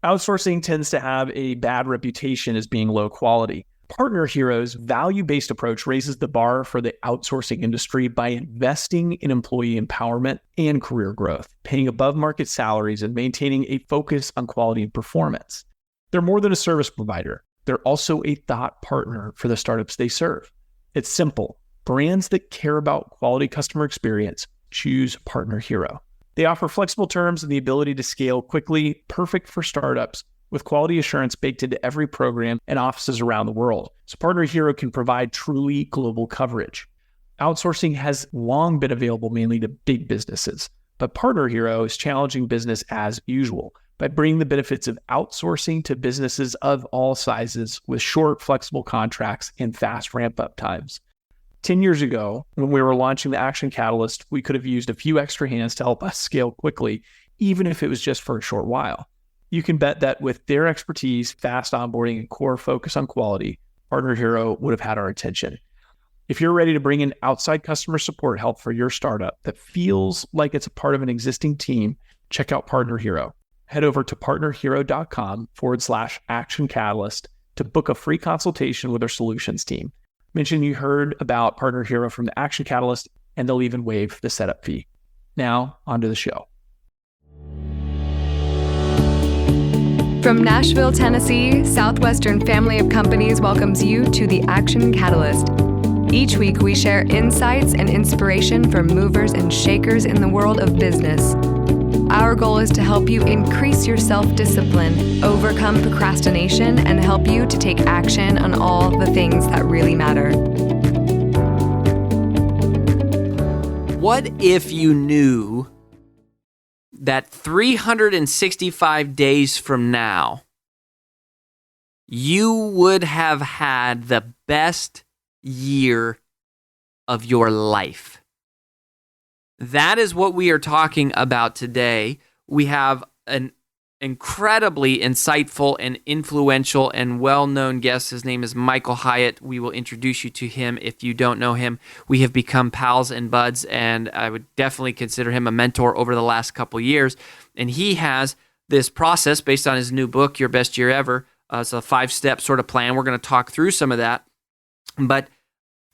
Outsourcing tends to have a bad reputation as being low quality. Partner Hero's value-based approach raises the bar for the outsourcing industry by investing in employee empowerment and career growth, paying above-market salaries, and maintaining a focus on quality and performance. They're more than a service provider. They're also a thought partner for the startups they serve. It's simple. Brands that care about quality customer experience choose Partner Hero. They offer flexible terms and the ability to scale quickly, perfect for startups, with quality assurance baked into every program and offices around the world. So Partner Hero can provide truly global coverage. Outsourcing has long been available mainly to big businesses, but Partner Hero is challenging business as usual by bringing the benefits of outsourcing to businesses of all sizes with short, flexible contracts and fast ramp-up times. 10 years ago, when we were launching the Action Catalyst, we could have used a few extra hands to help us scale quickly, even if it was just for a short while. You can bet that with their expertise, fast onboarding, and core focus on quality, Partner Hero would have had our attention. If you're ready to bring in outside customer support help for your startup that feels like it's a part of an existing team, check out Partner Hero. Head over to partnerhero.com/Action Catalyst to book a free consultation with our solutions team. Mention you heard about Partner Hero from the Action Catalyst, and they'll even waive the setup fee. Now, on to the show. From Nashville, Tennessee, Southwestern Family of Companies welcomes you to the Action Catalyst. Each week, we share insights and inspiration from movers and shakers in the world of business. Our goal is to help you increase your self-discipline, overcome procrastination, and help you to take action on all the things that really matter. What if you knew that 365 days from now, you would have had the best year of your life? That is what we are talking about today. We have an incredibly insightful and influential and well-known guest. His name is Michael Hyatt. We will introduce you to him if you don't know him. We have become pals and buds, and I would definitely consider him a mentor over the last couple years. And he has this process based on his new book, Your Best Year Ever. It's a 5-step sort of plan. We're going to talk through some of that. But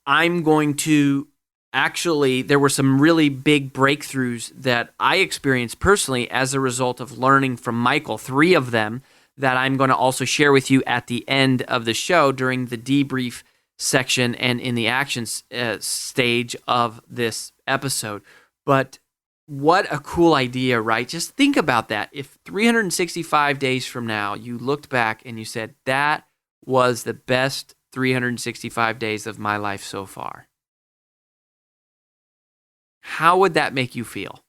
I'm going to actually, there were some really big breakthroughs that I experienced personally as a result of learning from Michael, 3 of them that I'm going to also share with you at the end of the show during the debrief section and in the action stage of this episode. But what a cool idea, right? Just think about that. If 365 days from now, you looked back and you said, that was the best 365 days of my life so far. How would that make you feel?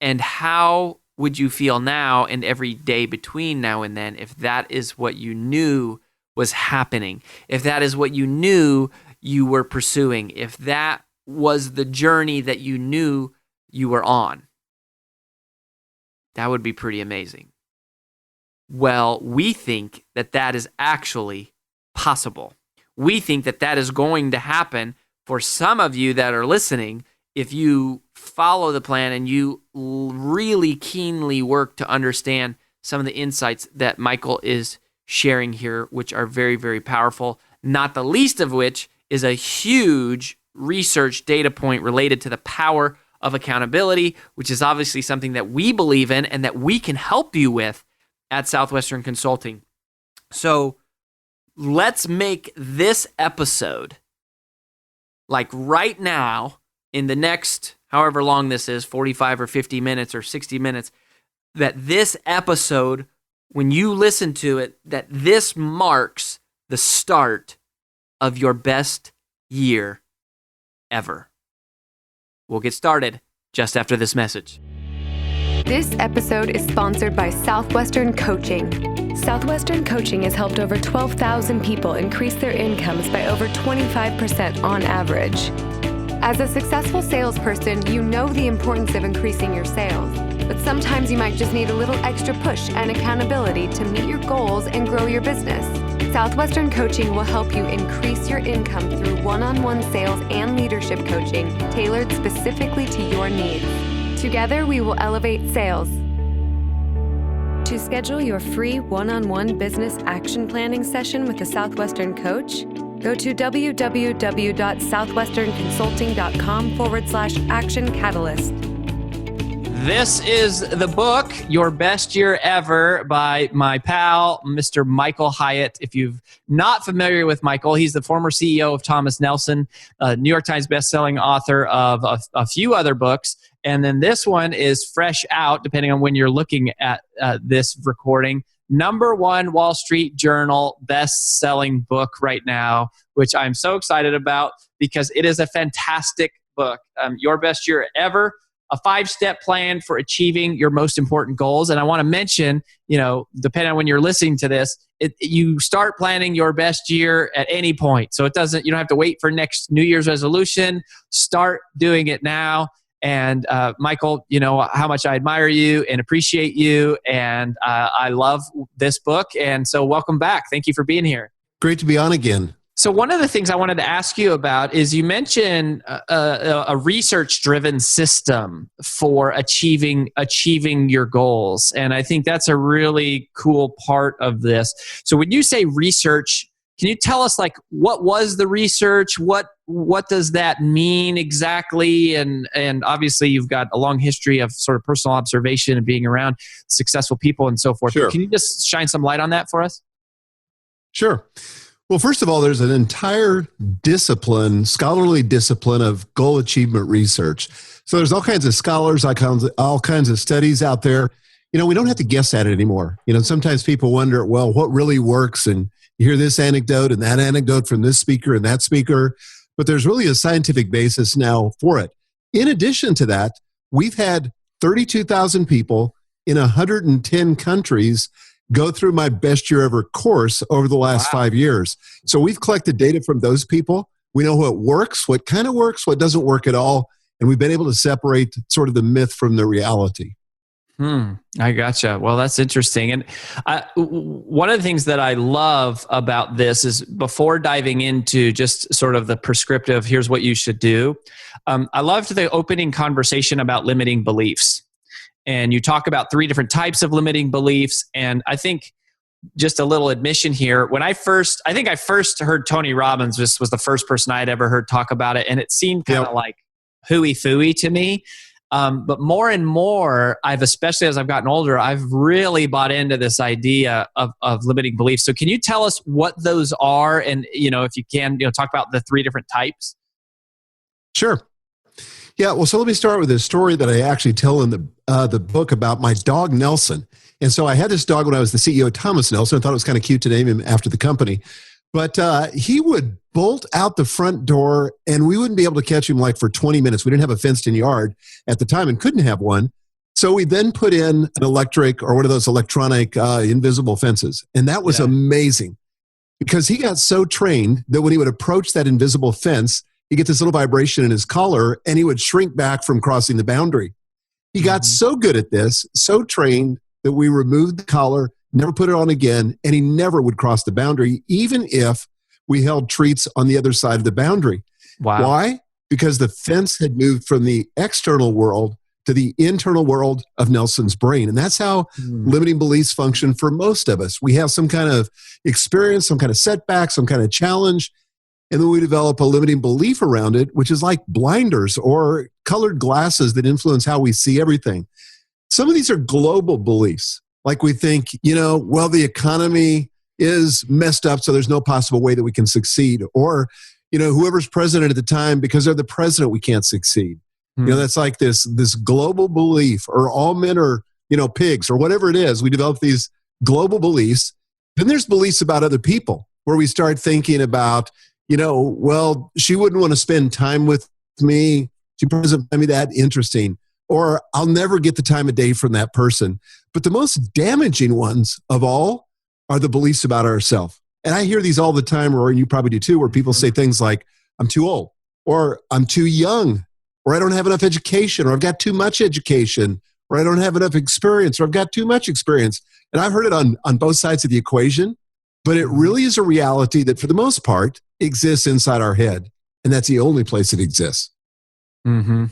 And how would you feel now and every day between now and then if that is what you knew was happening? If that is what you knew you were pursuing? If that was the journey that you knew you were on? That would be pretty amazing. Well, we think that that is actually possible. We think that that is going to happen for some of you that are listening, if you follow the plan and you really keenly work to understand some of the insights that Michael is sharing here, which are very, very powerful, not the least of which is a huge research data point related to the power of accountability, which is obviously something that we believe in and that we can help you with at Southwestern Consulting. So let's make this episode, like right now, in the next, however long this is, 45 or 50 minutes or 60 minutes, that this episode, when you listen to it, that this marks the start of your best year ever. We'll get started just after this message. This episode is sponsored by Southwestern Coaching. Southwestern Coaching has helped over 12,000 people increase their incomes by over 25% on average. As a successful salesperson, you know the importance of increasing your sales, but sometimes you might just need a little extra push and accountability to meet your goals and grow your business. Southwestern Coaching will help you increase your income through one-on-one sales and leadership coaching tailored specifically to your needs. Together, we will elevate sales. To schedule your free one-on-one business action planning session with a Southwestern coach, go to www.southwesternconsulting.com/action catalyst. This is the book, Your Best Year Ever, by my pal, Mr. Michael Hyatt. If you're not familiar with Michael, he's the former CEO of Thomas Nelson, New York Times bestselling author of a few other books. And then this one is fresh out, depending on when you're looking at this recording. #1 Wall Street Journal best-selling book right now, which I'm so excited about because it is a fantastic book. Your Best Year Ever, a 5-step plan for achieving your most important goals. And I want to mention, depending on when you're listening to this, you start planning your best year at any point. So you don't have to wait for next New Year's resolution. Start doing it now. And Michael, you know how much I admire you and appreciate you. And I love this book. And so welcome back. Thank you for being here. Great to be on again. So one of the things I wanted to ask you about is you mentioned a research-driven system for achieving your goals. And I think that's a really cool part of this. So when you say research, can you tell us what was the research? What does that mean exactly? And obviously you've got a long history of sort of personal observation and being around successful people and so forth. Sure. Can you just shine some light on that for us? Sure. Well, first of all, there's an entire scholarly discipline of goal achievement research. So there's all kinds of scholars, all kinds of studies out there. We don't have to guess at it anymore. Sometimes people wonder, well, what really works? And you hear this anecdote and that anecdote from this speaker and that speaker, but there's really a scientific basis now for it. In addition to that, we've had 32,000 people in 110 countries go through my Best Year Ever course over the last 5 years. So we've collected data from those people. We know what works, what kind of works, what doesn't work at all. And we've been able to separate sort of the myth from the reality. I gotcha. Well, that's interesting. And one of the things that I love about this is before diving into just sort of the prescriptive, here's what you should do. I loved the opening conversation about limiting beliefs. And you talk about 3 different types of limiting beliefs. And I think just a little admission here, I think I first heard Tony Robbins, this was the first person I had ever heard talk about it. And it seemed kind of like hooey-fooey to me. But more and more, especially as I've gotten older, I've really bought into this idea of limiting beliefs. So can you tell us what those are? And, if you can, talk about the 3 different types. Sure. Yeah, well, so let me start with a story that I actually tell in the book about my dog, Nelson. And so I had this dog when I was the CEO of Thomas Nelson. I thought it was kind of cute to name him after the company. But he would bolt out the front door, and we wouldn't be able to catch him for 20 minutes. We didn't have a fenced-in yard at the time and couldn't have one. So we then put in an electric or one of those electronic invisible fences. And that was amazing because he got so trained that when he would approach that invisible fence, he'd get this little vibration in his collar, and he would shrink back from crossing the boundary. He got so good at this, so trained, that we removed the collar, never put it on again, and he never would cross the boundary, even if we held treats on the other side of the boundary. Wow. Why? Because the fence had moved from the external world to the internal world of Nelson's brain. And that's how limiting beliefs function for most of us. We have some kind of experience, some kind of setback, some kind of challenge, and then we develop a limiting belief around it, which is like blinders or colored glasses that influence how we see everything. Some of these are global beliefs. Like we think, the economy is messed up, so there's no possible way that we can succeed. Or, whoever's president at the time, because they're the president, we can't succeed. That's like this global belief, or all men are, pigs, or whatever it is. We develop these global beliefs. Then there's beliefs about other people, where we start thinking about, she wouldn't want to spend time with me. She doesn't find me that interesting. Or I'll never get the time of day from that person. But the most damaging ones of all are the beliefs about ourselves. And I hear these all the time, or you probably do too, where people say things like, I'm too old, or I'm too young, or I don't have enough education, or I've got too much education, or I don't have enough experience, or I've got too much experience. And I've heard it on both sides of the equation, but it really is a reality that for the most part exists inside our head. And that's the only place it exists. Mm-hmm.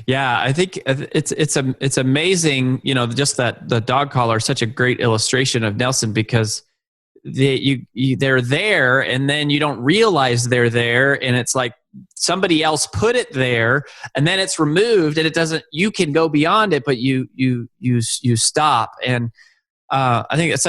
Yeah, I think it's amazing. Just that the dog collar is such a great illustration of Nelson, because they're there, and then you don't realize they're there, and it's like somebody else put it there, and then it's removed, and it doesn't. You can go beyond it, but you stop. And I think it's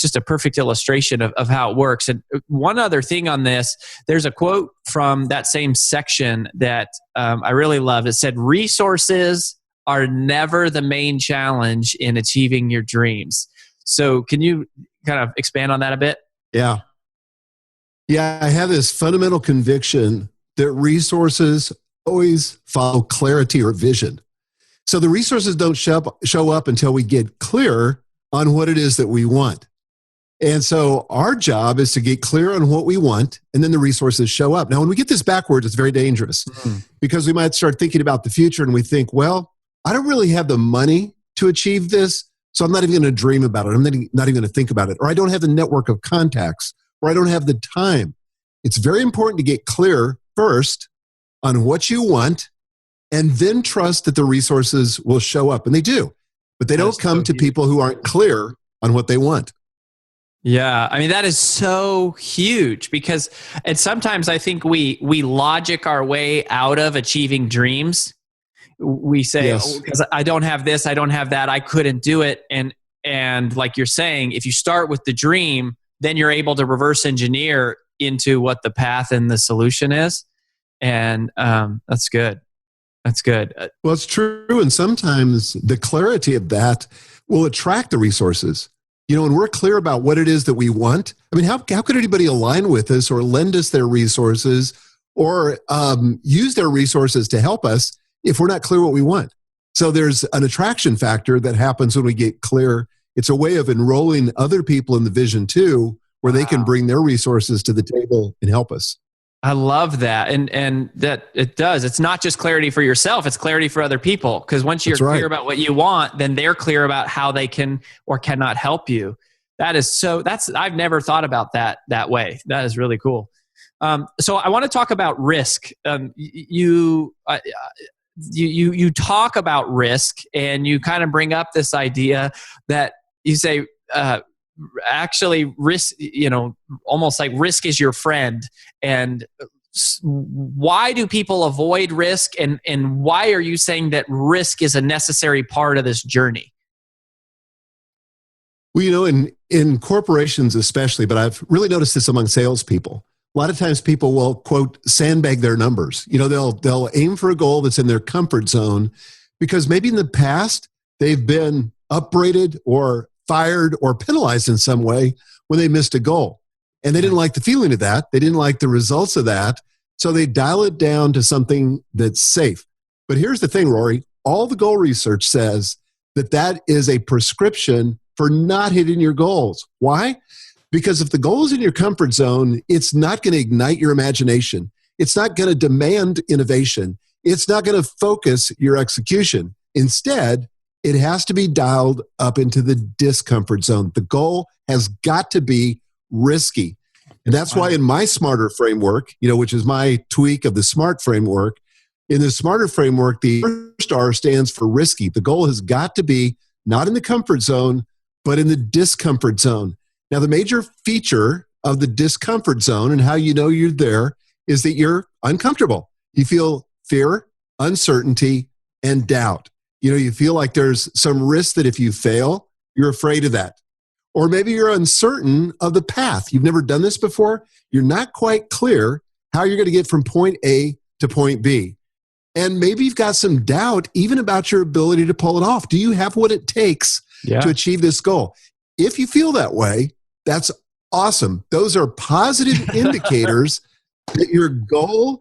just a perfect illustration of how it works. And one other thing on this, there's a quote from that same section that I really love. It said, "Resources are never the main challenge in achieving your dreams." So can you kind of expand on that a bit? Yeah. Yeah, I have this fundamental conviction that resources always follow clarity or vision. So the resources don't show up until we get clear on what it is that we want. And so our job is to get clear on what we want, and then the resources show up. Now, when we get this backwards, it's very dangerous because we might start thinking about the future and we think, well, I don't really have the money to achieve this, so I'm not even going to dream about it. I'm not even going to think about it. Or I don't have the network of contacts, or I don't have the time. It's very important to get clear first on what you want, and then trust that the resources will show up. And they do. But they don't come to people who aren't clear on what they want. Yeah, I mean, that is so huge, because, and sometimes I think we logic our way out of achieving dreams. We say, Yes. "Oh, because I don't have this, I don't have that, I couldn't do it." And like you're saying, if you start with the dream, then you're able to reverse engineer into what the path and the solution is. And that's good. That's good. Well, it's true. And sometimes the clarity of that will attract the resources. When we're clear about what it is that we want, I mean, how could anybody align with us or lend us their resources or use their resources to help us if we're not clear what we want? So there's an attraction factor that happens when we get clear. It's a way of enrolling other people in the vision too, where they can bring their resources to the table and help us. I love that. And that it does. It's not just clarity for yourself, it's clarity for other people. Because once you're clear about what you want, then they're clear about how they can or cannot help you. I've never thought about that way. That is really cool. So I want to talk about risk. You talk about risk, and you kind of bring up this idea that you say, actually risk, almost like risk is your friend. And why do people avoid risk, and why are you saying that risk is a necessary part of this journey? Well, in corporations especially, but I've really noticed this among salespeople. A lot of times people will, quote, sandbag their numbers. They'll aim for a goal that's in their comfort zone because maybe in the past they've been upbraided or fired or penalized in some way when they missed a goal. And they didn't like the feeling of that. They didn't like the results of that. So they dial it down to something that's safe. But here's the thing, Rory. All the goal research says that is a prescription for not hitting your goals. Why? Because if the goal is in your comfort zone, it's not going to ignite your imagination. It's not going to demand innovation. It's not going to focus your execution. Instead, it has to be dialed up into the discomfort zone. The goal has got to be risky. And that's why in my SMARTER framework, which is my tweak of the SMART framework, in the SMARTER framework, the first R stands for risky. The goal has got to be not in the comfort zone, but in the discomfort zone. Now, the major feature of the discomfort zone and how you know you're there is that you're uncomfortable. You feel fear, uncertainty, and doubt. You feel like there's some risk that if you fail, you're afraid of that. Or maybe you're uncertain of the path. You've never done this before. You're not quite clear how you're going to get from point A to point B. And maybe you've got some doubt even about your ability to pull it off. Do you have what it takes to achieve this goal? If you feel that way, that's awesome. Those are positive indicators that your goal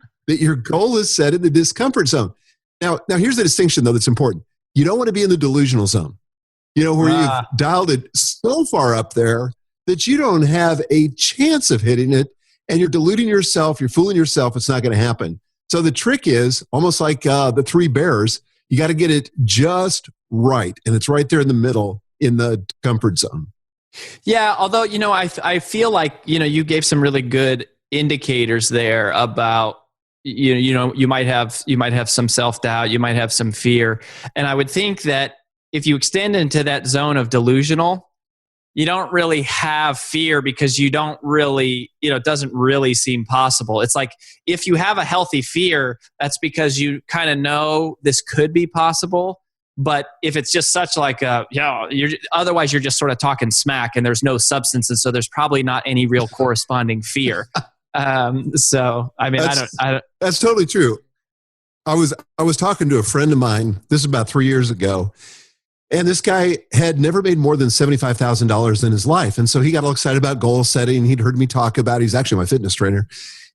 is set in the discomfort zone. Now here's the distinction, though, that's important. You don't want to be in the delusional zone, where you've dialed it so far up there that you don't have a chance of hitting it, and you're deluding yourself, you're fooling yourself, it's not going to happen. So the trick is, almost like the three bears, you got to get it just right, and it's right there in the middle in the comfort zone. Yeah, although, I feel like, you gave some really good indicators there about you might have some self-doubt, you might have some fear. And I would think that if you extend into that zone of delusional, you don't really have fear because you don't really, it doesn't really seem possible. It's like if you have a healthy fear, that's because you kind of know this could be possible. But if it's just such like otherwise you're just sort of talking smack and there's no substance. And so there's probably not any real corresponding fear. So, I mean, I don't. That's totally true. I was talking to a friend of mine. This is about 3 years ago. And this guy had never made more than $75,000 in his life. And so he got all excited about goal setting. He'd heard me talk about it. He's actually my fitness trainer.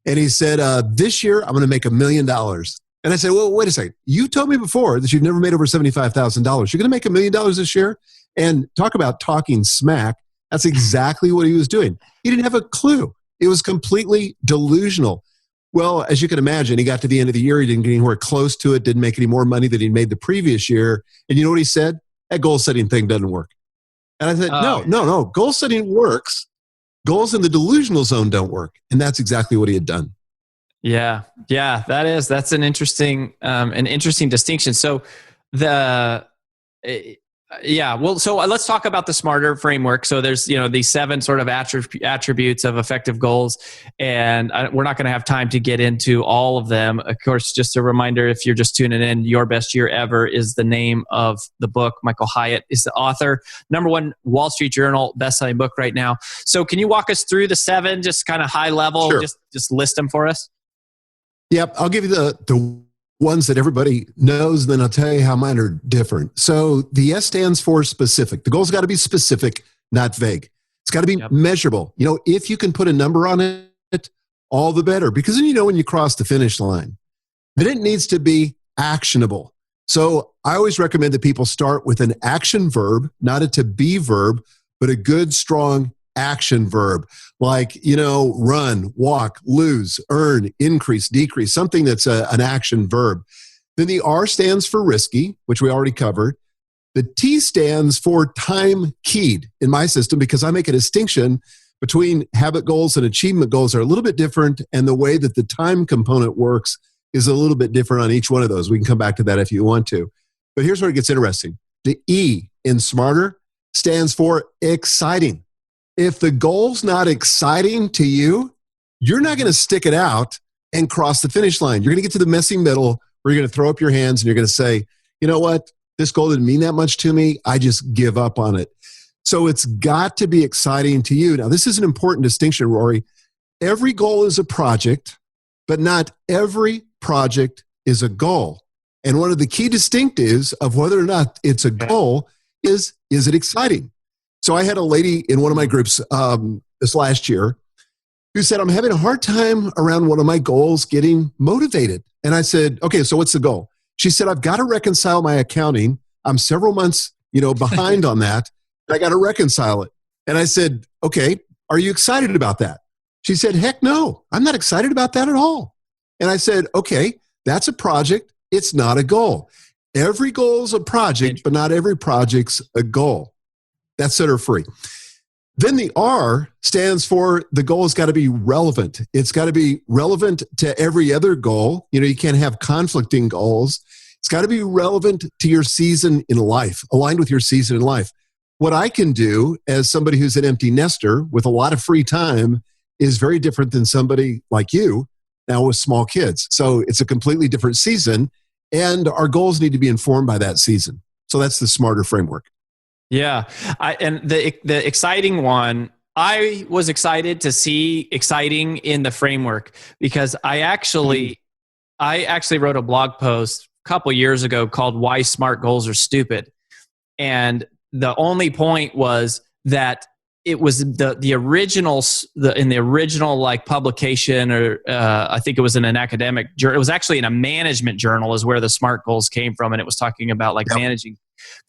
And he said, this year, I'm going to make $1 million. And I said, well, wait a second. You told me before that you've never made over $75,000. You're going to make $1 million this year? And talk about talking smack. That's exactly what he was doing. He didn't have a clue. It was completely delusional. Well, as you can imagine, he got to the end of the year. He didn't get anywhere close to it, didn't make any more money than he'd made the previous year. And you know what he said? That goal setting thing doesn't work. And I said, no. Goal setting works. Goals in the delusional zone don't work. And that's exactly what he had done. Yeah. That's an interesting distinction. So so let's talk about the SMARTER framework. So there's, these 7 sort of attributes of effective goals, and we're not going to have time to get into all of them. Of course, just a reminder, if you're just tuning in, Your Best Year Ever is the name of the book. Michael Hyatt is the author. #1 Wall Street Journal bestselling book right now. So can you walk us through the 7, just kind of high level, Sure. just list them for us? Yep. I'll give you the ones that everybody knows, and then I'll tell you how mine are different. So the S stands for specific. The goal's got to be specific, not vague. It's got to be measurable. If you can put a number on it, all the better. Because then when you cross the finish line. Then it needs to be actionable. So I always recommend that people start with an action verb, not a to be verb, but a good, strong action verb. Like, run, walk, lose, earn, increase, decrease, something that's an action verb. Then the R stands for risky, which we already covered. The T stands for time keyed in my system, because I make a distinction between habit goals and achievement goals are a little bit different. And the way that the time component works is a little bit different on each one of those. We can come back to that if you want to. But here's where it gets interesting. The E in SMARTER stands for exciting. If the goal's not exciting to you, you're not going to stick it out and cross the finish line. You're going to get to the messy middle where you're going to throw up your hands and you're going to say, you know what? This goal didn't mean that much to me. I just give up on it. So it's got to be exciting to you. Now, this is an important distinction, Rory. Every goal is a project, but not every project is a goal. And one of the key distinctives of whether or not it's a goal is it exciting? So I had a lady in one of my groups this last year who said, I'm having a hard time around one of my goals getting motivated. And I said, okay, so what's the goal? She said, I've got to reconcile my accounting. I'm several months, behind on that. And I got to reconcile it. And I said, okay, are you excited about that? She said, heck no, I'm not excited about that at all. And I said, okay, that's a project. It's not a goal. Every goal is a project, but not every project's a goal. That's set her free. Then the R stands for the goal has got to be relevant. It's got to be relevant to every other goal. You can't have conflicting goals. It's got to be relevant to your season in life, aligned with your season in life. What I can do as somebody who's an empty nester with a lot of free time is very different than somebody like you now with small kids. So it's a completely different season, and our goals need to be informed by that season. So that's the SMARTER framework. Yeah. And the exciting one, I was excited to see exciting in the framework because I actually wrote a blog post a couple years ago called Why Smart Goals Are Stupid. And the only point was that it was in the original like publication, or I think it was in an academic journal. It was actually in a management journal is where the SMART goals came from. And it was talking about like managing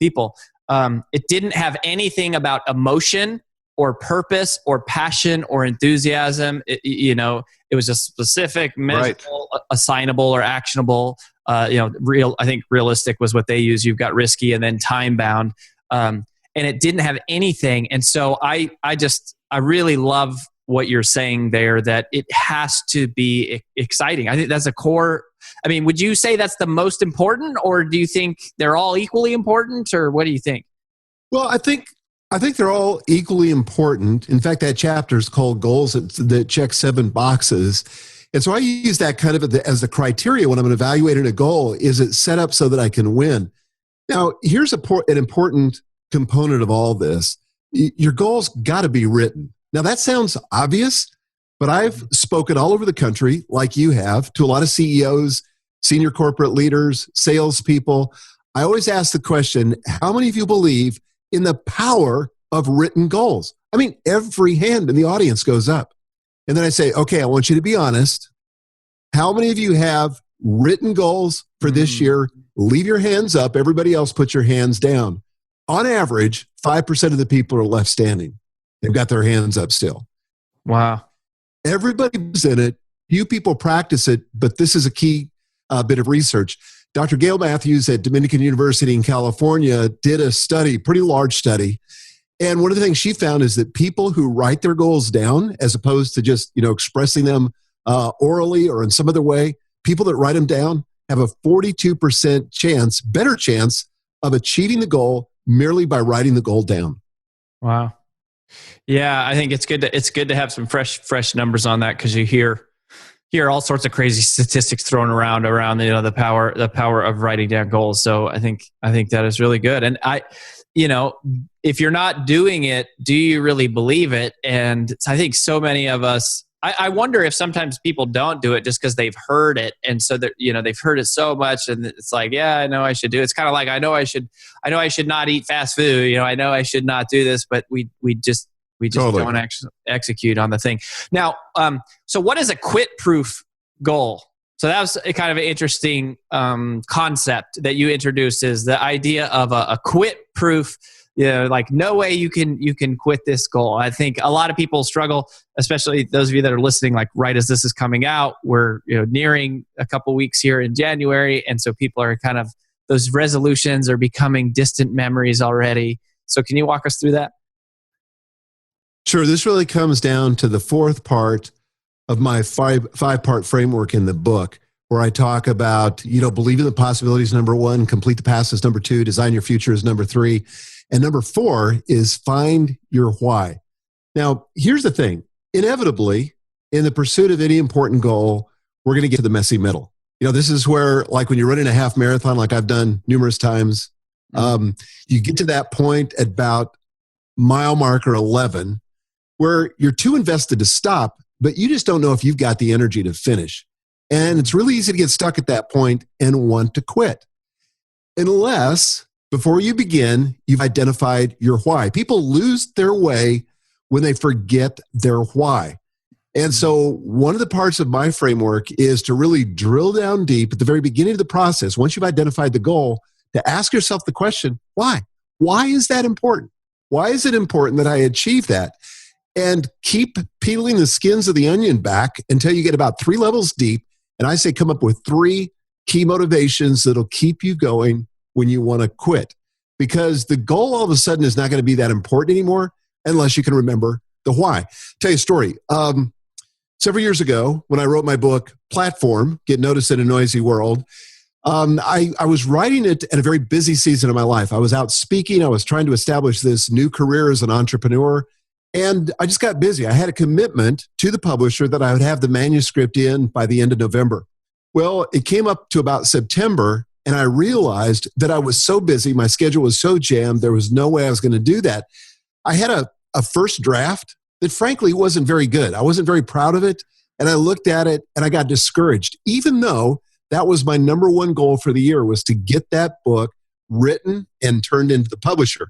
people. It didn't have anything about emotion or purpose or passion or enthusiasm. It was just specific, measurable, assignable, or actionable. I think realistic was what they use. You've got risky and then time bound. And it didn't have anything. And so I really love what you're saying there, that it has to be exciting. I think that's a core. I mean, would you say that's the most important, or do you think they're all equally important, or what do you think? Well, I think they're all equally important. In fact, that chapter is called Goals that check 7 boxes. And so I use that kind of as the criteria when I'm evaluating a goal. Is it set up so that I can win? Now, here's an important component of all this. Your goals got to be written. Now, that sounds obvious, but I've spoken all over the country, like you have, to a lot of CEOs, senior corporate leaders, salespeople. I always ask the question, how many of you believe in the power of written goals? I mean, every hand in the audience goes up. And then I say, okay, I want you to be honest. How many of you have written goals for this year? Leave your hands up. Everybody else, put your hands down. On average, 5% of the people are left standing. They've got their hands up still. Wow. Everybody's in it. Few people practice it, but this is a key bit of research. Dr. Gail Matthews at Dominican University in California did a study, pretty large study. And one of the things she found is that people who write their goals down, as opposed to just expressing them orally or in some other way, people that write them down have a 42% better chance of achieving the goal merely by writing the goal down. Wow. Yeah, I think it's good to have some fresh numbers on that, because you hear all sorts of crazy statistics thrown around the power of writing down goals. So I think that is really good. And if you're not doing it, do you really believe it? And I think so many of us, I wonder if sometimes people don't do it just because they've heard it, and so that they've heard it so much, and it's like, yeah, I know I should do it. It's kind of like I know I should not eat fast food. I know I should not do this, but we just totally don't actually execute on the thing. Now, so what is a quit-proof goal? So that was a kind of an interesting concept that you introduced, is the idea of a quit-proof. Like no way you can quit this goal. I think a lot of people struggle, especially those of you that are listening, like right as this is coming out. We're nearing a couple weeks here in January, and so people are kind of, those resolutions are becoming distant memories already. So can you walk us through that? Sure. This really comes down to the fourth part of my five-part framework in the book, where I talk about, believe in the possibilities, number 1, complete the past is number 2, design your future is number 3. And number 4 is find your why. Now, here's the thing. Inevitably, in the pursuit of any important goal, we're going to get to the messy middle. This is where, like when you're running a half marathon, like I've done numerous times, you get to that point at about mile marker 11, where you're too invested to stop, but you just don't know if you've got the energy to finish. And it's really easy to get stuck at that point and want to quit. Unless, before you begin, you've identified your why. People lose their way when they forget their why. And so one of the parts of my framework is to really drill down deep at the very beginning of the process, once you've identified the goal, to ask yourself the question, why? Why is that important? Why is it important that I achieve that? And keep peeling the skins of the onion back until you get about 3 levels deep. And I say come up with 3 key motivations that'll keep you going when you want to quit. Because the goal all of a sudden is not going to be that important anymore unless you can remember the why. Tell you a story. Several years ago, when I wrote my book, Platform, Get Noticed in a Noisy World, I was writing it in a very busy season of my life. I was out speaking. I was trying to establish this new career as an entrepreneur. And I just got busy. I had a commitment to the publisher that I would have the manuscript in by the end of November. Well, it came up to about September, and I realized that I was so busy. My schedule was so jammed. There was no way I was going to do that. I had a first draft that frankly wasn't very good. I wasn't very proud of it. And I looked at it and I got discouraged, even though that was my number 1 goal for the year, was to get that book written and turned into the publisher.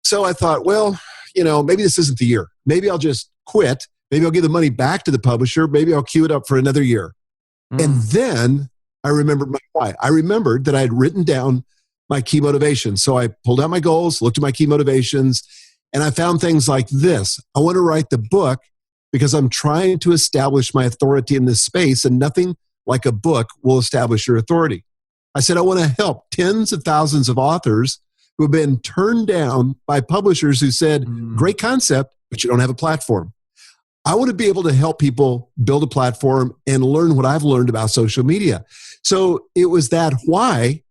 So I thought, well, maybe this isn't the year. Maybe I'll just quit. Maybe I'll give the money back to the publisher. Maybe I'll queue it up for another year. And then I remembered my why. I remembered that I had written down my key motivations. So I pulled out my goals, looked at my key motivations, and I found things like this. I want to write the book because I'm trying to establish my authority in this space, and nothing like a book will establish your authority. I said, I want to help tens of thousands of authors who have been turned down by publishers who said, great concept, but you don't have a platform. I want to be able to help people build a platform and learn what I've learned about social media. So it was that why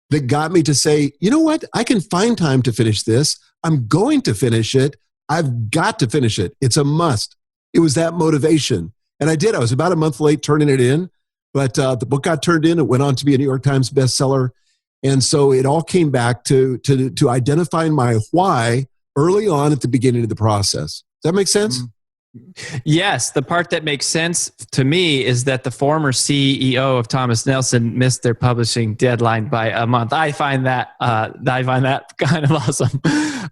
that got me to say, you know what? I can find time to finish this. I'm going to finish it. I've got to finish it. It's a must. It was that motivation. And I did. I was about a month late turning it in, but the book got turned in. It went on to be a New York Times bestseller. And so it all came back to identifying my why early on at the beginning of the process. Does that make sense? Yes. The part that makes sense to me is that the former CEO of Thomas Nelson missed their publishing deadline by a month. I find that kind of awesome.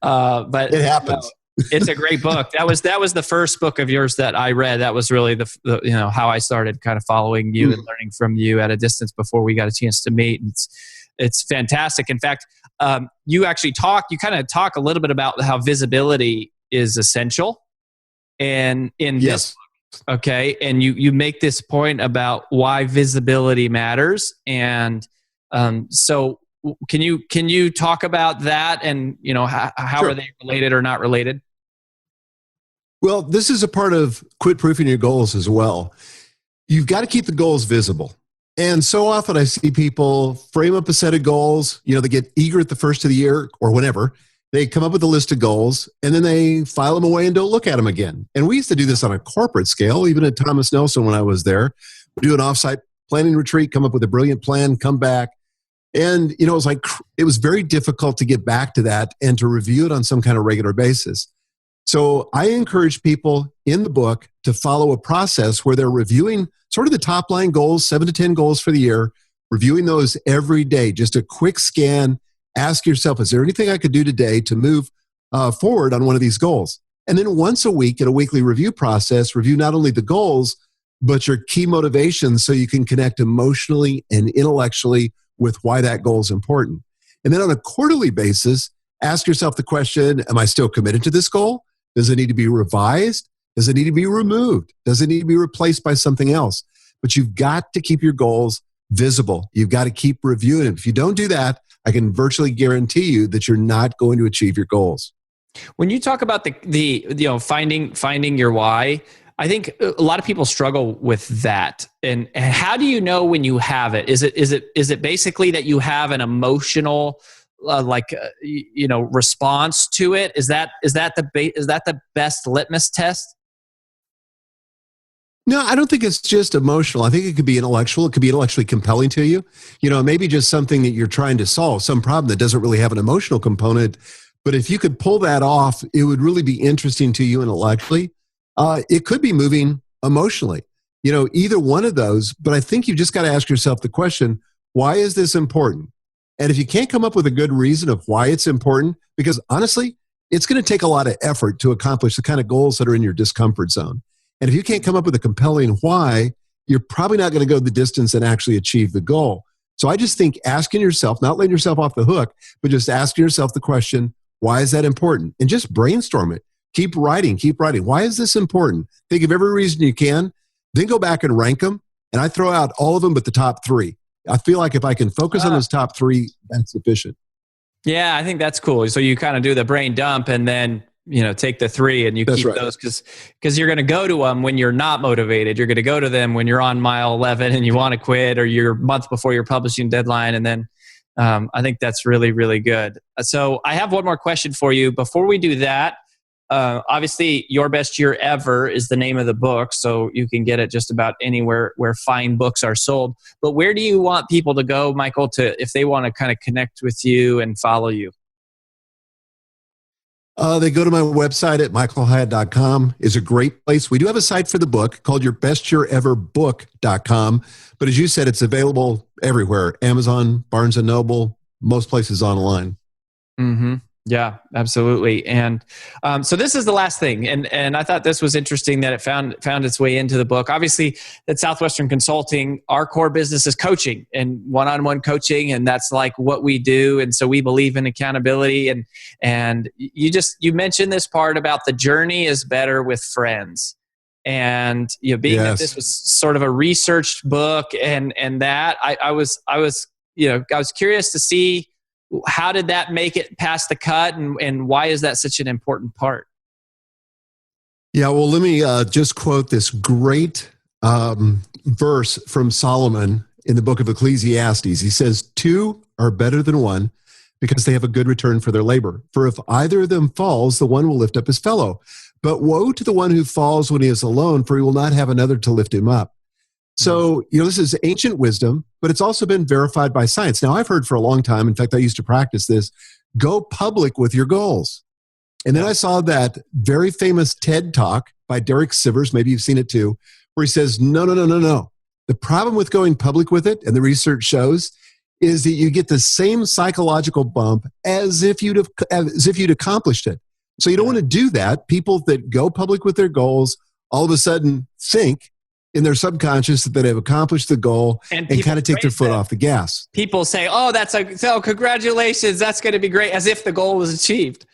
But it happens. It's a great book. That was the first book of yours that I read. That was really the how I started kind of following you and learning from you at a distance before we got a chance to meet. And it's fantastic. In fact, you kind of talk a little bit about how visibility is essential. And in this book, okay, and you make this point about why visibility matters. And so can you talk about that and how Sure. are they related or not related? Well, this is a part of quit proofing your goals as well. You've got to keep the goals visible. And so often I see people frame up a set of goals. They get eager at the first of the year or whenever. They come up with a list of goals and then they file them away and don't look at them again. And we used to do this on a corporate scale, even at Thomas Nelson when I was there. We do an offsite planning retreat, come up with a brilliant plan, come back. And, it was very difficult to get back to that and to review it on some kind of regular basis. So I encourage people in the book to follow a process where they're reviewing sort of the top line goals, 7 to 10 goals for the year, reviewing those every day, just a quick scan. Ask yourself, is there anything I could do today to move forward on one of these goals? And then once a week in a weekly review process, review not only the goals, but your key motivations so you can connect emotionally and intellectually with why that goal is important. And then on a quarterly basis, ask yourself the question, am I still committed to this goal? Does it need to be revised? Does it need to be removed? Does it need to be replaced by something else? But you've got to keep your goals visible. You've got to keep reviewing it. If you don't do that, I can virtually guarantee you that you're not going to achieve your goals. When you talk about the finding your why, I think a lot of people struggle with that. And how do you know when you have it? Is it basically that you have an emotional response to it? Is that the best litmus test? No, I don't think it's just emotional. I think it could be intellectual. It could be intellectually compelling to you. Maybe just something that you're trying to solve, some problem that doesn't really have an emotional component. But if you could pull that off, it would really be interesting to you intellectually. It could be moving emotionally, either one of those. But I think you've just got to ask yourself the question, why is this important? And if you can't come up with a good reason of why it's important, because honestly, it's going to take a lot of effort to accomplish the kind of goals that are in your discomfort zone. And if you can't come up with a compelling why, you're probably not going to go the distance and actually achieve the goal. So I just think asking yourself, not letting yourself off the hook, but just asking yourself the question, why is that important? And just brainstorm it. Keep writing. Why is this important? Think of every reason you can, then go back and rank them. And I throw out all of them but the top 3. I feel like if I can focus on those top 3, that's sufficient. Yeah, I think that's cool. So you kind of do the brain dump and then take the 3 and you keep those because you're going to go to them when you're not motivated. You're going to go to them when you're on mile 11 and you want to quit, or you're a month before your publishing deadline. And then I think that's really, really good. So I have one more question for you. Before we do that, obviously Your Best Year Ever is the name of the book, so you can get it just about anywhere where fine books are sold. But where do you want people to go, Michael, if they want to kind of connect with you and follow you? They go to my website at michaelhyatt.com. It's a great place. We do have a site for the book called yourbestyeareverbook.com. But as you said, it's available everywhere. Amazon, Barnes & Noble, most places online. Mm-hmm. Yeah, absolutely. And so this is the last thing. And I thought this was interesting that it found its way into the book. Obviously, at Southwestern Consulting, our core business is coaching and one-on-one coaching. And that's like what we do. And so we believe in accountability. And you mentioned this part about the journey is better with friends. And being that this was sort of a researched book and that I was curious to see, how did that make it past the cut, and why is that such an important part? Yeah, well, let me just quote this great verse from Solomon in the book of Ecclesiastes. He says, "Two are better than one because they have a good return for their labor. For if either of them falls, the one will lift up his fellow. But woe to the one who falls when he is alone, for he will not have another to lift him up." So, this is ancient wisdom, but it's also been verified by science. Now, I've heard for a long time, in fact, I used to practice this, go public with your goals. And then I saw that very famous TED talk by Derek Sivers, maybe you've seen it too, where he says, no, no, no, no, no. The problem with going public with it, and the research shows, is that you get the same psychological bump as if you'd accomplished it. So you don't want to do that. People that go public with their goals all of a sudden think in their subconscious that they've accomplished the goal and kind of take their foot off the gas. People say, oh, congratulations, that's going to be great, as if the goal was achieved.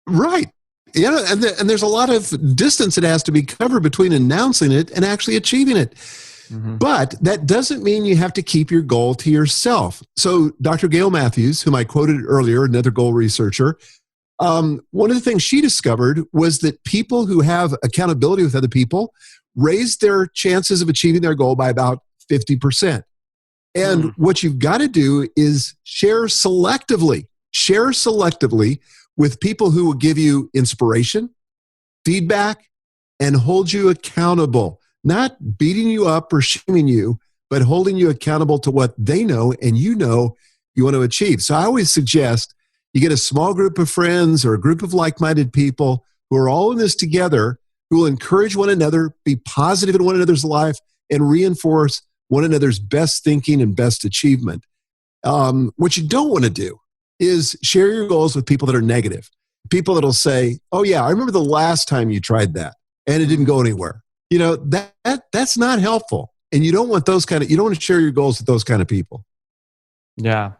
Right. Yeah, and there's a lot of distance that has to be covered between announcing it and actually achieving it. Mm-hmm. But that doesn't mean you have to keep your goal to yourself. So Dr. Gail Matthews, whom I quoted earlier, another goal researcher, one of the things she discovered was that people who have accountability with other people raise their chances of achieving their goal by about 50%. And what you've got to do is share selectively with people who will give you inspiration, feedback, and hold you accountable. Not beating you up or shaming you, but holding you accountable to what they know and you want to achieve. So I always suggest you get a small group of friends or a group of like-minded people who are all in this together, who will encourage one another, be positive in one another's life, and reinforce one another's best thinking and best achievement. What you don't want to do is share your goals with people that are negative. People that'll say, oh yeah, I remember the last time you tried that and it didn't go anywhere. That's not helpful. And you don't want you don't want to share your goals with those kind of people. Yeah.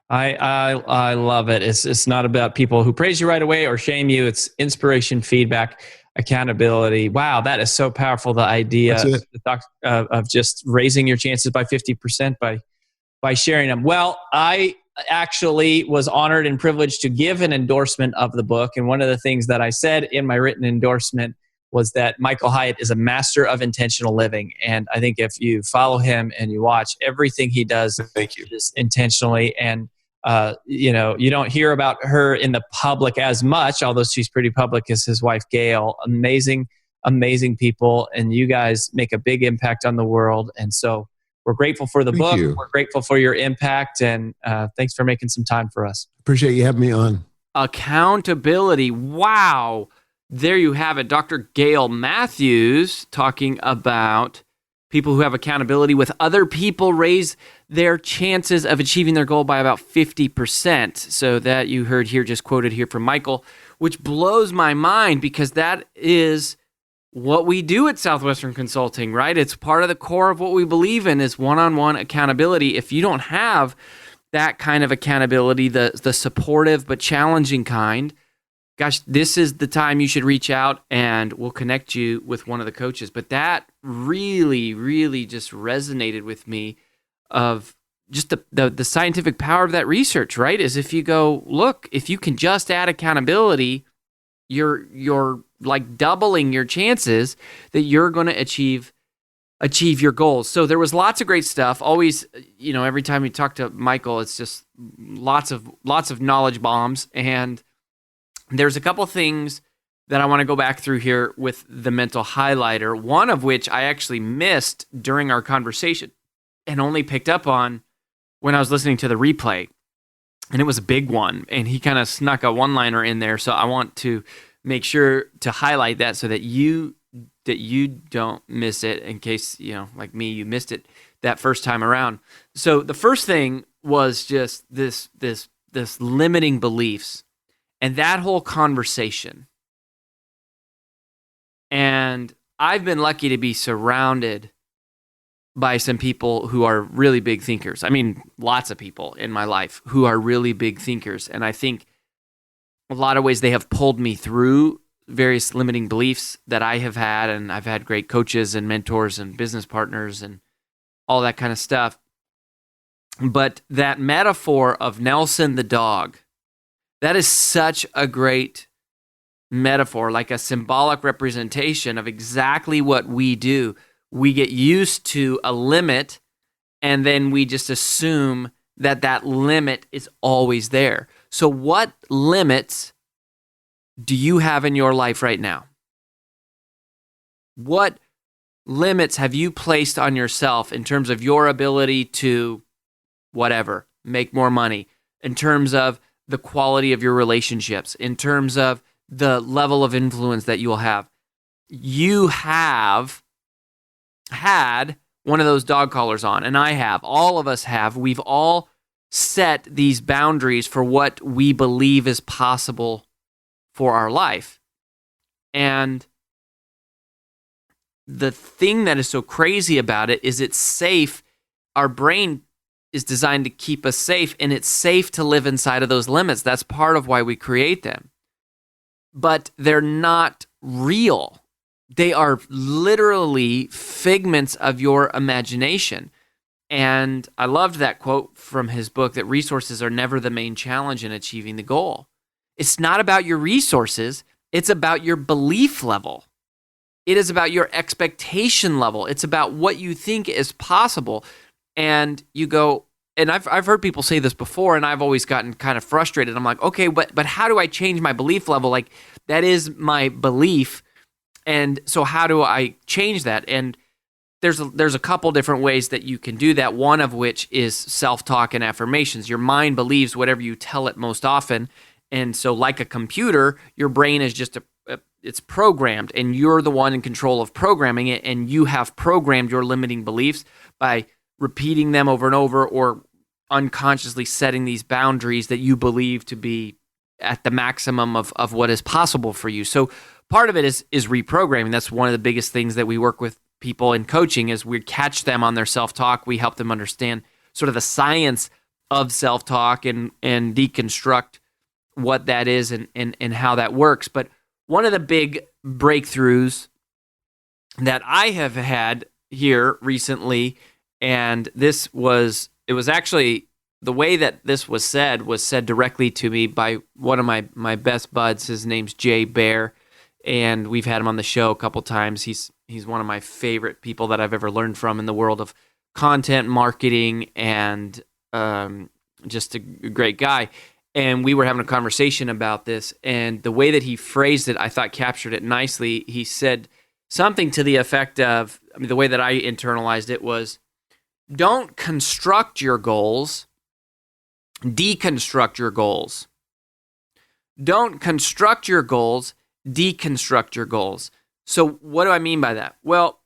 I love it. It's not about people who praise you right away or shame you. It's inspiration, feedback, accountability. Wow, that is so powerful. The idea of just raising your chances by 50% by sharing them. Well, I actually was honored and privileged to give an endorsement of the book. And one of the things that I said in my written endorsement was that Michael Hyatt is a master of intentional living. And I think if you follow him and you watch everything he does, thank you, just intentionally. And, you don't hear about her in the public as much, although she's pretty public, as his wife, Gail. Amazing, amazing people. And you guys make a big impact on the world. And so we're grateful for the book. We're grateful for your impact. And thanks for making some time for us. Appreciate you having me on. Accountability. Wow. There you have it. Dr. Gail Matthews talking about people who have accountability with other people raise their chances of achieving their goal by about 50%. So that you heard here, just quoted here from Michael, which blows my mind because that is what we do at Southwestern Consulting, right? It's part of the core of what we believe in is one-on-one accountability. If you don't have that kind of accountability, the supportive but challenging kind, gosh, this is the time you should reach out and we'll connect you with one of the coaches. But that really, really just resonated with me of just the scientific power of that research, right? Is if you go, look, if you can just add accountability, you're like doubling your chances that you're going to achieve your goals. So there was lots of great stuff. Always, every time we talk to Michael, it's just lots of knowledge bombs. And there's a couple things that I want to go back through here with the mental highlighter, one of which I actually missed during our conversation and only picked up on when I was listening to the replay. And it was a big one. And he kind of snuck a one-liner in there. So I want to make sure to highlight that so that you don't miss it in case, like me, you missed it that first time around. So the first thing was just this limiting beliefs and that whole conversation. And I've been lucky to be surrounded by some people who are really big thinkers. I mean, lots of people in my life who are really big thinkers. And I think a lot of ways they have pulled me through various limiting beliefs that I have had. And I've had great coaches and mentors and business partners and all that kind of stuff. But that metaphor of Nelson the dog, that is such a great metaphor, like a symbolic representation of exactly what we do. We get used to a limit, and then we just assume that that limit is always there. So what limits do you have in your life right now? What limits have you placed on yourself in terms of your ability to whatever, make more money, in terms of the quality of your relationships, in terms of the level of influence that you will have? You have had one of those dog collars on, and I have. All of us have. We've all set these boundaries for what we believe is possible for our life. And the thing that is so crazy about it is it's safe. Our brain is designed to keep us safe, and it's safe to live inside of those limits. That's part of why we create them. But they're not real. They are literally figments of your imagination. And I loved that quote from his book, that resources are never the main challenge in achieving the goal. It's not about your resources. It's about your belief level. It is about your expectation level. It's about what you think is possible. And you go, and I've heard people say this before, and I've always gotten kind of frustrated. I'm like, okay, but how do I change my belief level? Like, that is my belief. And so how do I change that? And there's a couple different ways that you can do that, one of which is self-talk and affirmations. Your mind believes whatever you tell it most often. And so like a computer, your brain is just it's programmed, and you're the one in control of programming it, and you have programmed your limiting beliefs by repeating them over and over, or unconsciously setting these boundaries that you believe to be at the maximum of what is possible for you. So part of it is reprogramming. That's one of the biggest things that we work with people in coaching, is we catch them on their self-talk. We help them understand sort of the science of self-talk and deconstruct what that is and how that works. But one of the big breakthroughs that I have had here recently, and it was actually, the way that this was said directly to me by one of my best buds. His name's Jay Bear, and we've had him on the show a couple times. He's one of my favorite people that I've ever learned from in the world of content marketing, and just a great guy. And we were having a conversation about this, and the way that he phrased it, I thought captured it nicely. He said something to the effect of, the way that I internalized it was, don't construct your goals, deconstruct your goals. Don't construct your goals, deconstruct your goals. So what do I mean by that? Well,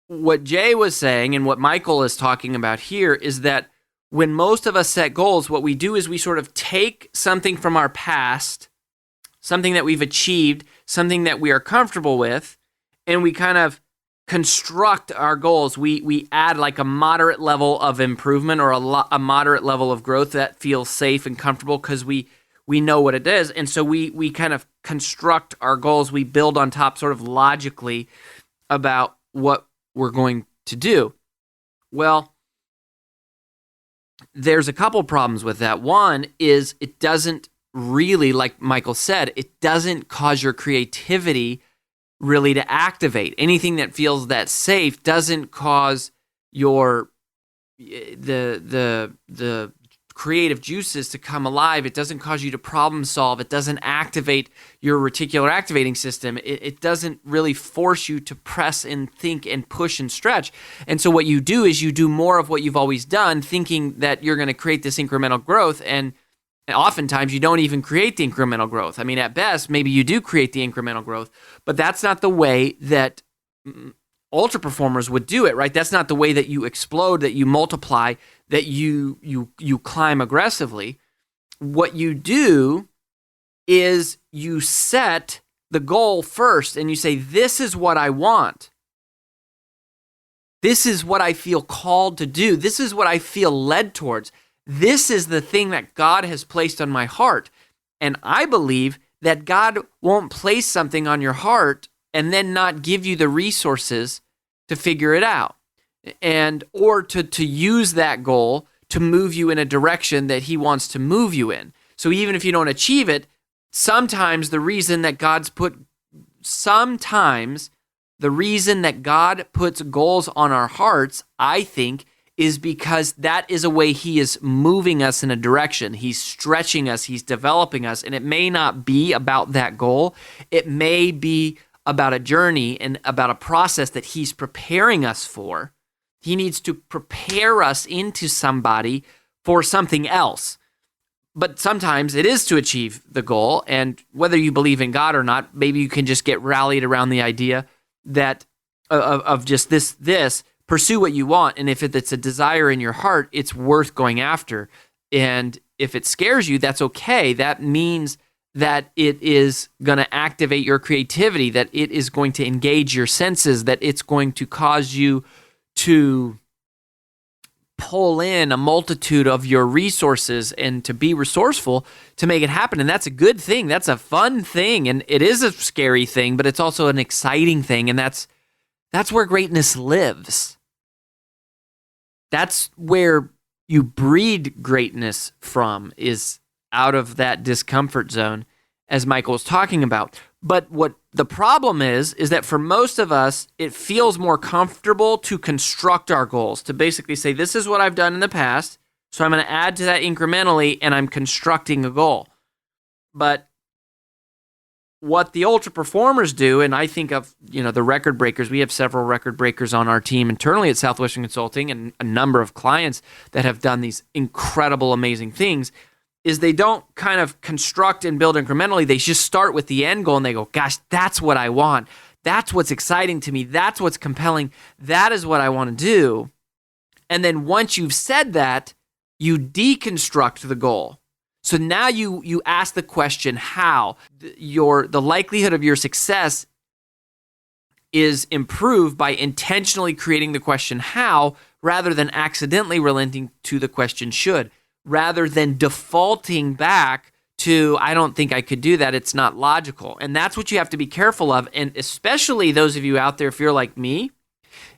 what Jay was saying and what Michael is talking about here is that when most of us set goals, what we do is we sort of take something from our past, something that we've achieved, something that we are comfortable with, and we kind of construct our goals. We add like a moderate level of improvement, or a moderate level of growth that feels safe and comfortable because we know what it is. And so we kind of construct our goals. We build on top sort of logically about what we're going to do. Well, there's a couple problems with that. One is it doesn't really, like Michael said, it doesn't cause your creativity really to activate. Anything that feels that safe doesn't cause your the creative juices to come alive. It doesn't cause you to problem solve. It doesn't activate your reticular activating system. It doesn't really force you to press and think and push and stretch. And so what you do is you do more of what you've always done, thinking that you're going to create this incremental growth, and oftentimes you don't even create the incremental growth. I mean, at best, maybe you do create the incremental growth, but that's not the way that ultra performers would do it, right? That's not the way that you explode, that you multiply, that you climb aggressively. What you do is you set the goal first, and you say, this is what I want. This is what I feel called to do. This is what I feel led towards. This is the thing that God has placed on my heart. And I believe that God won't place something on your heart and then not give you the resources to figure it out, and or to use that goal to move you in a direction that he wants to move you in. So even if you don't achieve it, sometimes the reason that God puts goals on our hearts, I think, is because that is a way he is moving us in a direction. He's stretching us, he's developing us, and it may not be about that goal. It may be about a journey and about a process that he's preparing us for. He needs to prepare us into somebody for something else. But sometimes it is to achieve the goal, and whether you believe in God or not, maybe you can just get rallied around the idea that of just this, pursue what you want, and if it's a desire in your heart, it's worth going after. And if it scares you, that's okay. That means that it is going to activate your creativity, that it is going to engage your senses, that it's going to cause you to pull in a multitude of your resources and to be resourceful to make it happen. And that's a good thing. That's a fun thing. And it is a scary thing, but it's also an exciting thing. And that's where greatness lives. That's where you breed greatness from, is out of that discomfort zone, as Michael was talking about. But what the problem is that for most of us, it feels more comfortable to construct our goals, to basically say, this is what I've done in the past, so I'm going to add to that incrementally, and I'm constructing a goal. But what the ultra performers do, and I think of, the record breakers, we have several record breakers on our team internally at Southwestern Consulting, and a number of clients that have done these incredible, amazing things, is they don't kind of construct and build incrementally. They just start with the end goal and they go, gosh, that's what I want. That's what's exciting to me. That's what's compelling. That is what I want to do. And then once you've said that, you deconstruct the goal. So now you ask the question, how? The likelihood of your success is improved by intentionally creating the question how, rather than accidentally relenting to the question should, rather than defaulting back to, I don't think I could do that, it's not logical. And that's what you have to be careful of. And especially those of you out there, if you're like me,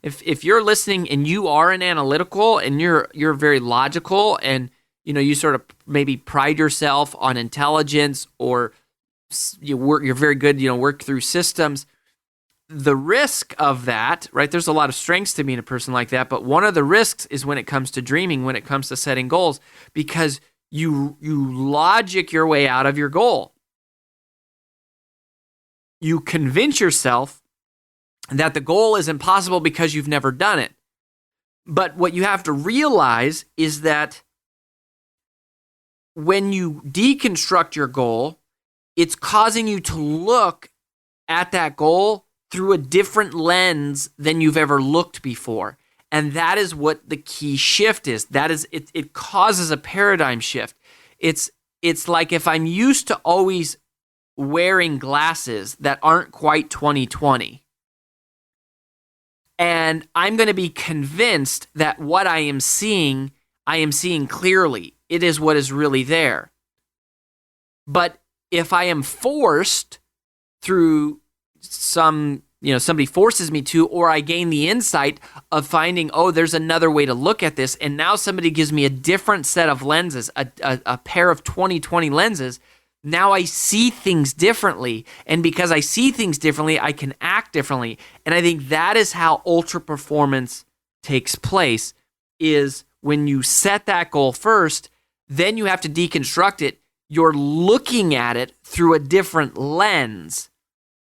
if you're listening and you are an analytical and you're very logical, and you sort of maybe pride yourself on intelligence, or you're very good, work through systems. The risk of that, right? There's a lot of strengths to being a person like that, but one of the risks is when it comes to dreaming, when it comes to setting goals, because you logic your way out of your goal. You convince yourself that the goal is impossible because you've never done it. But what you have to realize is that when you deconstruct your goal, it's causing you to look at that goal through a different lens than you've ever looked before. And that is what the key shift is. That is, it causes a paradigm shift. It's like if I'm used to always wearing glasses that aren't quite 20/20, and I'm going to be convinced that what I am seeing clearly. It is what is really there. But if I am forced through somebody forces me to, or I gain the insight of finding, there's another way to look at this, and now somebody gives me a different set of lenses, a pair of 20/20 lenses, now I see things differently. And because I see things differently, I can act differently. And I think that is how ultra performance takes place, is when you set that goal first, then you have to deconstruct it. You're looking at it through a different lens.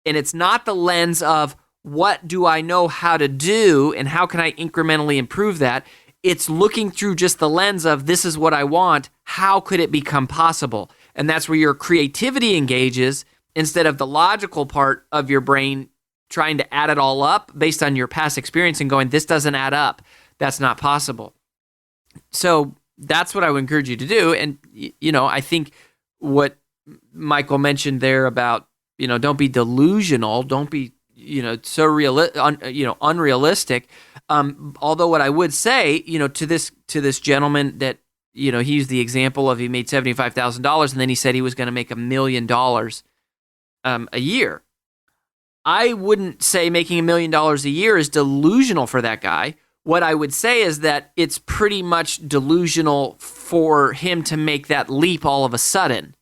And it's not the lens of, what do I know how to do and how can I incrementally improve that? It's looking through just the lens of, this is what I want. How could it become possible? And that's where your creativity engages, instead of the logical part of your brain trying to add it all up based on your past experience and going, this doesn't add up. That's not possible. So that's what I would encourage you to do. And, I think what Michael mentioned there about, don't be delusional, don't be, so unrealistic. Although what I would say, to this gentleman that, he used the example of, he made $75,000 and then he said he was going to make $1 million a year. I wouldn't say making $1 million a year is delusional for that guy. What I would say is that it's pretty much delusional for him to make that leap all of a sudden.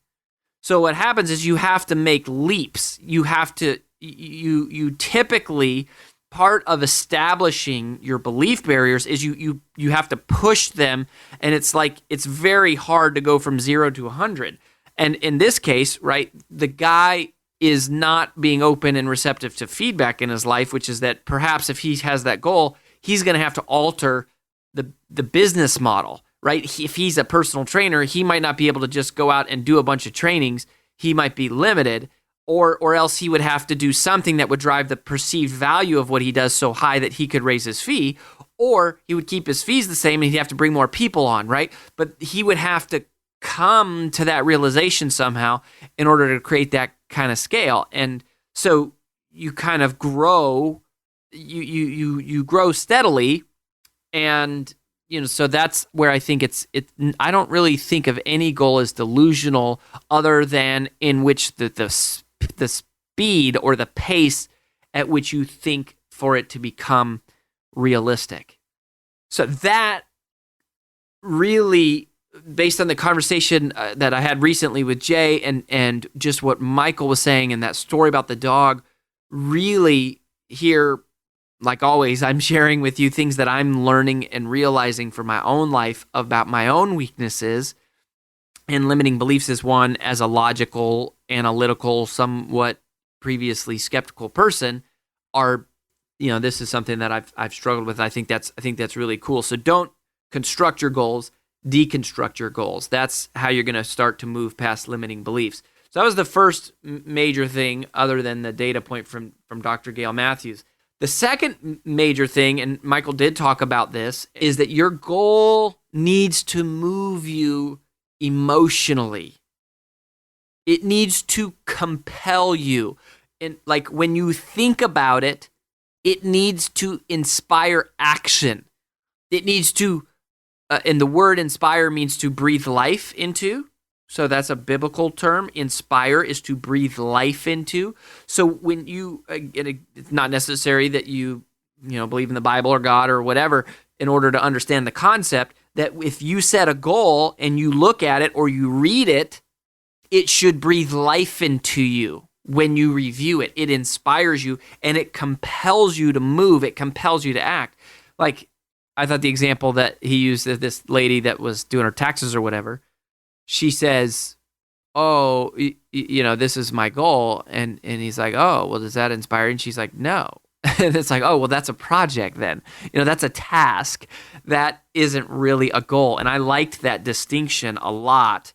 So what happens is you have to make leaps. You have to, you typically, part of establishing your belief barriers is you have to push them, and it's very hard to go from 0 to 100. And in this case, right, the guy is not being open and receptive to feedback in his life, which is that perhaps if he has that goal, he's going to have to alter the business model, right? If he's a personal trainer, he might not be able to just go out and do a bunch of trainings. He might be limited, or else he would have to do something that would drive the perceived value of what he does so high that he could raise his fee, or he would keep his fees the same and he'd have to bring more people on, right? But he would have to come to that realization somehow in order to create that kind of scale. And so you kind of grow, you grow steadily, and so that's where I think I don't really think of any goal as delusional, other than in which the speed or the pace at which you think for it to become realistic. So that really, based on the conversation that I had recently with Jay and just what Michael was saying and that story about the dog, really here, like always, I'm sharing with you things that I'm learning and realizing for my own life about my own weaknesses. And limiting beliefs is one. As a logical, analytical, somewhat previously skeptical person, this is something that I've struggled with. I think that's really cool. So don't construct your goals, deconstruct your goals. That's how you're going to start to move past limiting beliefs. So that was the first major thing, other than the data point from Dr. Gail Matthews. The second major thing, and Michael did talk about this, is that your goal needs to move you emotionally. It needs to compel you. And like when you think about it, it needs to inspire action. It needs to, and the word inspire means to breathe life into. So that's a biblical term. Inspire is to breathe life into. So when you, it's not necessary that you believe in the Bible or God or whatever in order to understand the concept that if you set a goal and you look at it or you read it, it should breathe life into you when you review it. It inspires you and it compels you to move. It compels you to act. Like I thought the example that he used of this lady that was doing her taxes or whatever, she says, oh, this is my goal. And he's like, oh, well, does that inspire you? And she's like, no. And it's like, oh, well, that's a project then. That's a task. That isn't really a goal. And I liked that distinction a lot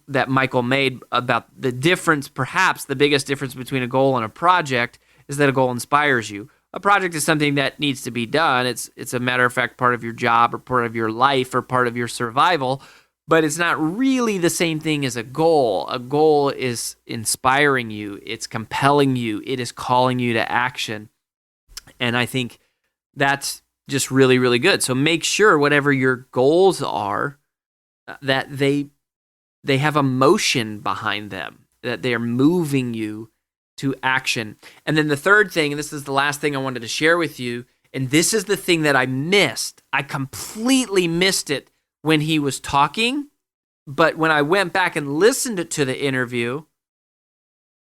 that Michael made about the difference, perhaps the biggest difference between a goal and a project is that a goal inspires you. A project is something that needs to be done. It's a matter of fact part of your job or part of your life or part of your survival. But it's not really the same thing as a goal. A goal is inspiring you. It's compelling you. It is calling you to action. And I think that's just really, really good. So make sure whatever your goals are, that they have emotion behind them, that they're moving you to action. And then the third thing, and this is the last thing I wanted to share with you, and this is the thing that I missed. I completely missed it when he was talking, but when I went back and listened to the interview,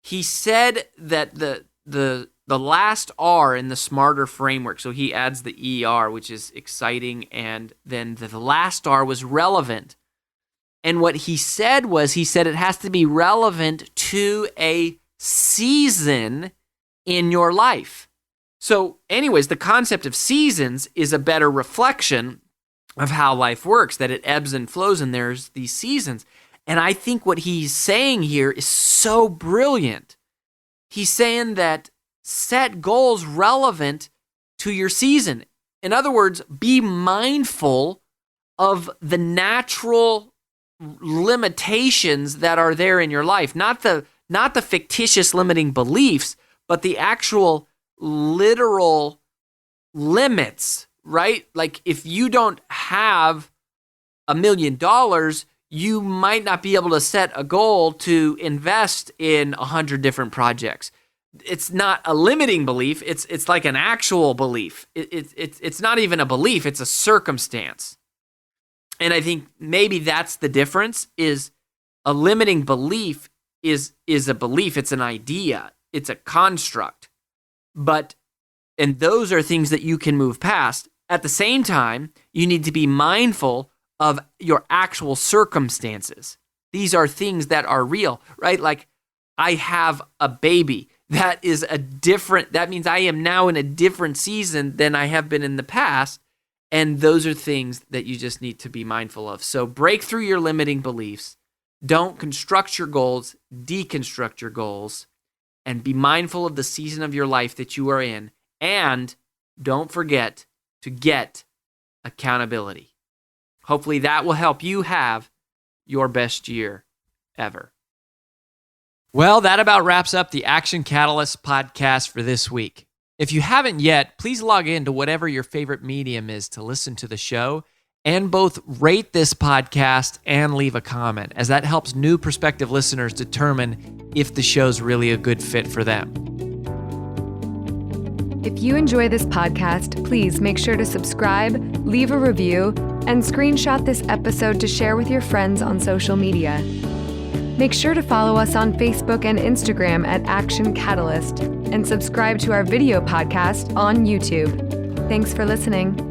he said that the last R in the SMARTER framework, so he adds the ER, which is exciting, and then the last R was relevant. And what he said it has to be relevant to a season in your life. So anyways, the concept of seasons is a better reflection of how life works, that it ebbs and flows and there's these seasons. And I think what he's saying here is so brilliant. He's saying that set goals relevant to your season. In other words, be mindful of the natural limitations that are there in your life, not the fictitious limiting beliefs, but the actual literal limits, right? Like if you don't have $1 million, you might not be able to set a goal to invest in 100 different projects. It's not a limiting belief. It's like an actual belief. It's not even a belief. It's a circumstance. And I think maybe that's the difference, is a limiting belief is a belief, it's an idea, it's a construct. And those are things that you can move past. At the same time, you need to be mindful of your actual circumstances. These are things that are real, right? Like, I have a baby. That means I am now in a different season than I have been in the past. And those are things that you just need to be mindful of. So break through your limiting beliefs. Don't construct your goals, deconstruct your goals, and be mindful of the season of your life that you are in. And don't forget to get accountability. Hopefully that will help you have your best year ever. Well, that about wraps up the Action Catalyst podcast for this week. If you haven't yet, please log in to whatever your favorite medium is to listen to the show and both rate this podcast and leave a comment, as that helps new prospective listeners determine if the show's really a good fit for them. If you enjoy this podcast, please make sure to subscribe, leave a review, and screenshot this episode to share with your friends on social media. Make sure to follow us on Facebook and Instagram at Action Catalyst and subscribe to our video podcast on YouTube. Thanks for listening.